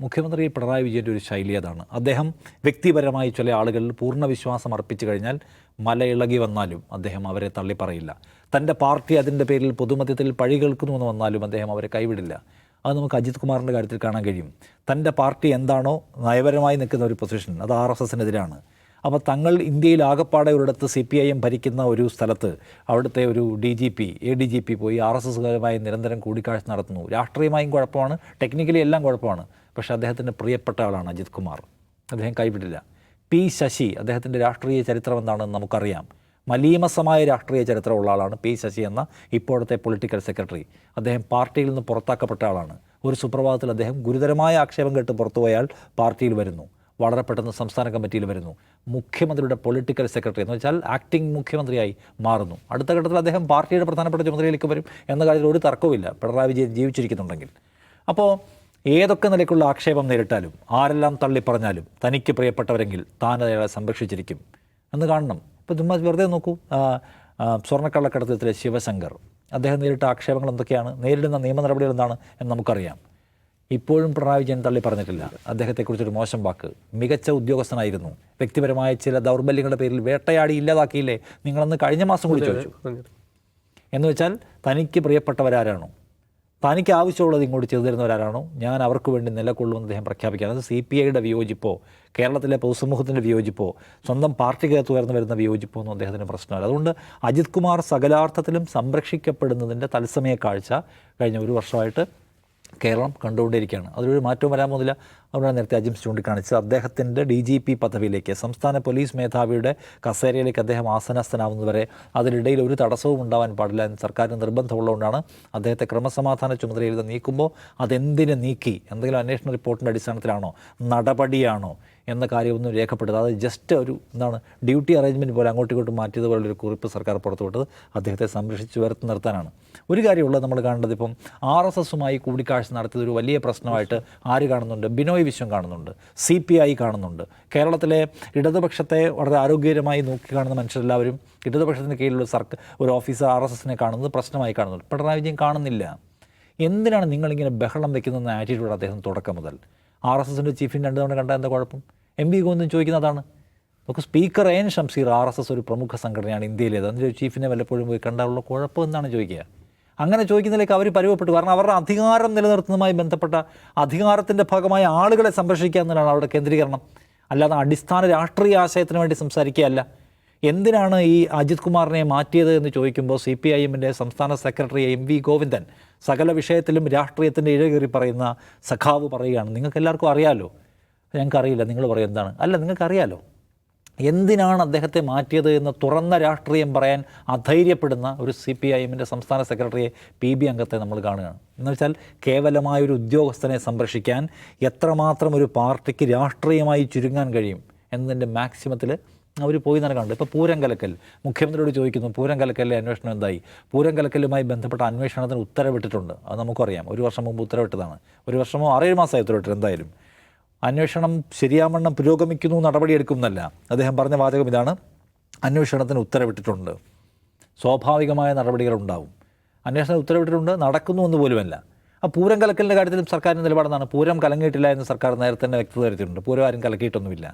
മുഖ്യമന്ത്രി പിണറായി വിജയൻ്റെ ഒരു ശൈലി അതാണ്. അദ്ദേഹം വ്യക്തിപരമായി ചില ആളുകളിൽ പൂർണ്ണ വിശ്വാസം അർപ്പിച്ചു കഴിഞ്ഞാൽ മലയിളകി വന്നാലും അദ്ദേഹം അവരെ തള്ളിപ്പറയില്ല. തൻ്റെ പാർട്ടി അതിൻ്റെ പേരിൽ പൊതുമധ്യത്തിൽ പഴി കേൾക്കുന്നുവെന്ന് വന്നാലും അദ്ദേഹം അവരെ കൈവിടില്ല. അത് നമുക്ക് അജിത് കുമാറിൻ്റെ കാര്യത്തിൽ കാണാൻ കഴിയും. തൻ്റെ പാർട്ടി എന്താണോ നയപരമായി നിൽക്കുന്ന ഒരു പൊസിഷൻ, അത് RSSനെതിരാണ്. അപ്പോൾ തങ്ങൾ ഇന്ത്യയിൽ ആകപ്പാടെ ഒരിടത്ത് CPIM ഭരിക്കുന്ന ഒരു സ്ഥലത്ത് അവിടുത്തെ ഒരു DGP ADGP പോയി RSSകാരുമായി നിരന്തരം കൂടിക്കാഴ്ച നടത്തുന്നു. രാഷ്ട്രീയമായും കുഴപ്പമാണ്, ടെക്നിക്കലി എല്ലാം കുഴപ്പമാണ്. പക്ഷേ അദ്ദേഹത്തിൻ്റെ പ്രിയപ്പെട്ട ആളാണ് അജിത് കുമാർ. അദ്ദേഹം കൈവിടില്ല. P. ശശി, അദ്ദേഹത്തിൻ്റെ രാഷ്ട്രീയ ചരിത്രം എന്താണെന്ന് നമുക്കറിയാം. മലീമസമായ രാഷ്ട്രീയ ചരിത്രമുള്ള ആളാണ് P. ശശി എന്ന ഇപ്പോഴത്തെ പൊളിറ്റിക്കൽ സെക്രട്ടറി. അദ്ദേഹം പാർട്ടിയിൽ നിന്ന് പുറത്താക്കപ്പെട്ട ആളാണ്. ഒരു സുപ്രഭാതത്തിൽ അദ്ദേഹം ഗുരുതരമായ ആക്ഷേപം കേട്ട് പുറത്തുപോയാൽ പാർട്ടിയിൽ വരുന്നു. വളരെ പെട്ടെന്ന് സംസ്ഥാന കമ്മിറ്റിയിൽ വരുന്നു. മുഖ്യമന്ത്രിയുടെ പൊളിറ്റിക്കൽ സെക്രട്ടറി എന്ന് വെച്ചാൽ ആക്ടിംഗ് മുഖ്യമന്ത്രിയായി മാറുന്നു. അടുത്ത ഘട്ടത്തിൽ അദ്ദേഹം പാർട്ടിയുടെ പ്രധാനപ്പെട്ട ചുമതലയിലേക്ക് വരും എന്ന കാര്യത്തിൽ ഒരു തർക്കവുമില്ല, പിണറായി വിജയൻ ജീവിച്ചിരിക്കുന്നുണ്ടെങ്കിൽ. അപ്പോൾ ഏതൊക്കെ നിലയ്ക്കുള്ള ആക്ഷേപം നേരിട്ടാലും ആരെല്ലാം തള്ളിപ്പറഞ്ഞാലും തനിക്ക് പ്രിയപ്പെട്ടവരെങ്കിൽ താൻ അയാളെ സംരക്ഷിച്ചിരിക്കും എന്ന് കാണണം. ഇപ്പോൾ ചുമ്മാ വെറുതെ നോക്കൂ, സ്വർണ്ണക്കള്ളക്കടത്തിലെ ശിവശങ്കർ, അദ്ദേഹം നേരിട്ട ആക്ഷേപങ്ങൾ എന്തൊക്കെയാണ്, നേരിടുന്ന നിയമ നടപടികൾ എന്താണ് എന്ന് നമുക്കറിയാം. ഇപ്പോഴും പിണറായി വിജയൻ തള്ളി പറഞ്ഞിട്ടില്ല അദ്ദേഹത്തെക്കുറിച്ചൊരു മോശം വാക്ക്. മികച്ച ഉദ്യോഗസ്ഥനായിരുന്നു, വ്യക്തിപരമായ ചില ദൗർബല്യങ്ങളുടെ പേരിൽ വേട്ടയാടി ഇല്ലാതാക്കിയില്ലേ നിങ്ങളന്ന് കഴിഞ്ഞ മാസം കൂടി ചോദിച്ചു. എന്ന് വെച്ചാൽ തനിക്ക് പ്രിയപ്പെട്ടവരാരാണോ, തനിക്ക് ആവശ്യമുള്ളത് ഇങ്ങോട്ട് ചെയ്തു തരുന്നവരാരാണോ ഞാൻ അവർക്ക് വേണ്ടി നിലകൊള്ളുമെന്ന് അദ്ദേഹം പ്രഖ്യാപിക്കുകയാണ്. അത് CPIയുടെ വിയോജിപ്പോ കേരളത്തിലെ പൊതുസമൂഹത്തിൻ്റെ വിയോജിപ്പോ സ്വന്തം പാർട്ടിക്കകത്ത് ഉയർന്നു വരുന്ന വിയോജിപ്പോ ഒന്നും അദ്ദേഹത്തിന് പ്രശ്നമല്ല. അതുകൊണ്ട് അജിത് കുമാർ സകലാർത്ഥത്തിലും സംരക്ഷിക്കപ്പെടുന്നതിൻ്റെ തത്സമയ കാഴ്ച കഴിഞ്ഞ ഒരു വർഷമായിട്ട് കേരളം കണ്ടുകൊണ്ടിരിക്കുകയാണ്. അതിലൊരു മാറ്റവും വരാൻ പോകുന്നില്ല. അതുകൊണ്ടാണ് നേരത്തെ അജിംസ് ചൂണ്ടിക്കാണിച്ചത് അദ്ദേഹത്തിൻ്റെ DGP പദവിയിലേക്ക്, സംസ്ഥാന പോലീസ് മേധാവിയുടെ കസേരയിലേക്ക് അദ്ദേഹം ആസനസ്ഥനാവുന്നതുവരെ അതിനിടയിൽ ഒരു തടസ്സവും ഉണ്ടാവാൻ പാടില്ല എന്ന് സർക്കാരിന് നിർബന്ധമുള്ളതുകൊണ്ടാണ് അദ്ദേഹത്തെ ക്രമസമാധാന ചുമതലയിൽ നിന്ന് നീക്കുമ്പോൾ അതെന്തിന് നീക്കി, എന്തെങ്കിലും അന്വേഷണ റിപ്പോർട്ടിൻ്റെ അടിസ്ഥാനത്തിലാണോ, നടപടിയാണോ എന്ന കാര്യമൊന്നും രേഖപ്പെടുത്തുക. അത് ജസ്റ്റ് ഒരു ഡ്യൂട്ടി അറേഞ്ച്മെൻറ്റ് പോലെ അങ്ങോട്ടും ഇങ്ങോട്ടും മാറ്റിയതുപോലൊരു കുറിപ്പ് സർക്കാർ പുറത്തുവിട്ടത് അദ്ദേഹത്തെ സംരക്ഷിച്ച് വരുത്തി നിർത്താനാണ്. ഒരു കാര്യമുള്ളത് നമ്മൾ കാണേണ്ടത്, ഇപ്പം RSSുമായി കൂടിക്കാഴ്ച നടത്തിയത് ഒരു വലിയ പ്രശ്നമായിട്ട് ആര് കാണുന്നുണ്ട്? ബിനോയ് വിശ്വം കാണുന്നുണ്ട്, CPI കാണുന്നുണ്ട്. കേരളത്തിലെ ഇടതുപക്ഷത്തെ വളരെ ആരോഗ്യകരമായി നോക്കിക്കാണുന്ന മനുഷ്യരെല്ലാവരും ഇടതുപക്ഷത്തിന് കീഴിലുള്ള ഒരു ഓഫീസർ RSSനെ കാണുന്നത് പ്രശ്നമായി കാണുന്നുണ്ട്. പിണറായി വിജയൻ കാണുന്നില്ല. എന്തിനാണ് നിങ്ങളിങ്ങനെ ബഹളം വയ്ക്കുന്ന ആറ്റിറ്റ്യൂഡ് അദ്ദേഹം തുടക്കം മുതൽ? RSSൻ്റെ ചീഫിന് 2 തവണ കണ്ടാൽ എന്താ കുഴപ്പം? MP ഗോവിന്ദൻ ചോദിക്കുന്നതാണ്. നമുക്ക് സ്പീക്കർ AN ഷംസീർ, RSS ഒരു പ്രമുഖ സംഘടനയാണ് ഇന്ത്യയിലേത്, അതിൻ്റെ ചീഫിനെ വല്ലപ്പോഴും പോയി കണ്ടാലുള്ള കുഴപ്പം എന്നാണ് ചോദിക്കുക. അങ്ങനെ ചോദിക്കുന്നതിലേക്ക് അവർ പരുവപ്പെട്ടു. കാരണം അവരുടെ അധികാരം നിലനിർത്തുന്നതുമായി ബന്ധപ്പെട്ട അധികാരത്തിൻ്റെ ഭാഗമായ ആളുകളെ സംരക്ഷിക്കുക എന്നതാണ് അവരുടെ കേന്ദ്രീകരണം. അല്ലാതെ അടിസ്ഥാന രാഷ്ട്രീയ ആശയത്തിന് വേണ്ടി സംസാരിക്കുകയല്ല. എന്തിനാണ് ഈ അജിത് കുമാറിനെ മാറ്റിയത് എന്ന് ചോദിക്കുമ്പോൾ CPIMൻ്റെ സംസ്ഥാന സെക്രട്ടറി MV ഗോവിന്ദൻ സകല വിഷയത്തിലും രാഷ്ട്രീയത്തിൻ്റെ ഇഴകേറി പറയുന്ന സഖാവ് പറയുകയാണ്, നിങ്ങൾക്ക് എല്ലാവർക്കും അറിയാലോ. ഞങ്ങൾക്കറിയില്ല, നിങ്ങൾ പറയും എന്താണ്? അല്ല, നിങ്ങൾക്കറിയാലോ എന്തിനാണ് അദ്ദേഹത്തെ മാറ്റിയത് എന്ന് തുറന്ന രാഷ്ട്രീയം പറയാൻ അധൈര്യപ്പെടുന്ന ഒരു CPIMൻ്റെ സംസ്ഥാന സെക്രട്ടറിയെ PB അംഗത്തെ നമ്മൾ കാണുകയാണ്. എന്ന് വെച്ചാൽ കേവലമായൊരു ഉദ്യോഗസ്ഥനെ സംരക്ഷിക്കാൻ എത്രമാത്രം ഒരു പാർട്ടിക്ക് രാഷ്ട്രീയമായി ചുരുങ്ങാൻ കഴിയും എന്നതിൻ്റെ മാക്സിമത്തിൽ അവർ പോയി നടക്കാറുണ്ട്. ഇപ്പോൾ പൂരം കലക്കൽ, മുഖ്യമന്ത്രിയോട് ചോദിക്കുന്നു പൂരം കലക്കലിലെ അന്വേഷണം എന്തായി? പൂരം കലക്കലുമായി ബന്ധപ്പെട്ട അന്വേഷണത്തിന് ഉത്തരവിട്ടിട്ടുണ്ട്, അത് നമുക്കറിയാം. 1 വർഷം മുമ്പ് ഉത്തരവിട്ടതാണ്. 1 വർഷമോ 6-7 മാസമായി ഉത്തരവിട്ടത്. എന്തായാലും അന്വേഷണം ശരിയാവണ്ണം പുരോഗമിക്കുന്നു, നടപടിയെടുക്കുന്നല്ല. അദ്ദേഹം പറഞ്ഞ വാചകം ഇതാണ്: അന്വേഷണത്തിന് ഉത്തരവിട്ടിട്ടുണ്ട്, സ്വാഭാവികമായ നടപടികളുണ്ടാവും. അന്വേഷണം ഉത്തരവിട്ടിട്ടുണ്ട്, നടക്കുന്നു എന്ന് പോലുമല്ല. ആ പൂരം കലക്കലിൻ്റെ കാര്യത്തിലും സർക്കാരിൻ്റെ നിലപാടെന്നാണ്. പൂരം കലങ്ങിയിട്ടില്ല എന്ന് സർക്കാർ നേരത്തെ തന്നെ വ്യക്തത വരുത്തിയിട്ടുണ്ട്. പൂരം ആരും കലക്കിയിട്ടൊന്നുമില്ല.